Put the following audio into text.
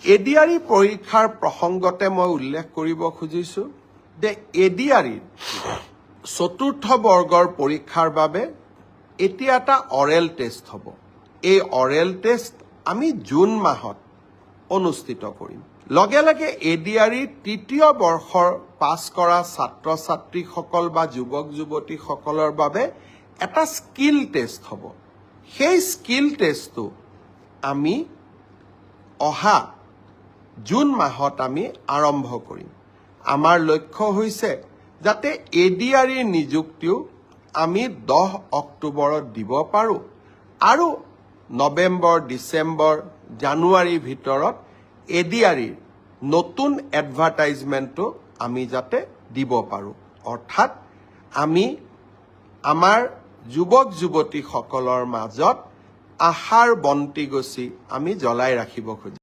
ADRE পৰীক্ষাৰ প্ৰসংগতে মই উল্লেখ কৰিব খুজিছোঁ যে এডিআৰইৰ চতুৰ্থ বৰ্গৰ পৰীক্ষাৰ বাবে এতিয়া এটা অৰেল টেষ্ট হ'ব। এই অৰেল টেষ্ট আমি জুন মাহত অনুষ্ঠিত কৰিম। লগে লগে এডিআৰইৰ তৃতীয় বৰ্ষৰ পাছ কৰা ছাত্ৰ ছাত্ৰীসকল বা যুৱক যুৱতীসকলৰ বাবে এটা স্কিল টেষ্ট হ'ব। সেই স্কিল টেষ্টটো আমি অহা জুন মাহত আমি আৰম্ভ কৰিম। আমাৰ লক্ষ্য হৈছে যাতে এডিআৰইৰ নিযুক্তিও আমি 10 অক্টোবৰত দিব পাৰোঁ আৰু নৱেম্বৰ, ডিচেম্বৰ, জানুৱাৰীৰ ভিতৰত এডিআৰইৰ নতুন এডভাৰটাইজমেণ্টটো আমি যাতে দিব পাৰোঁ। অৰ্থাৎ আমি আমাৰ যুৱক যুৱতীসকলৰ মাজত আশাৰ বন্তি গছি আমি জ্বলাই ৰাখিব খুজিছোঁ।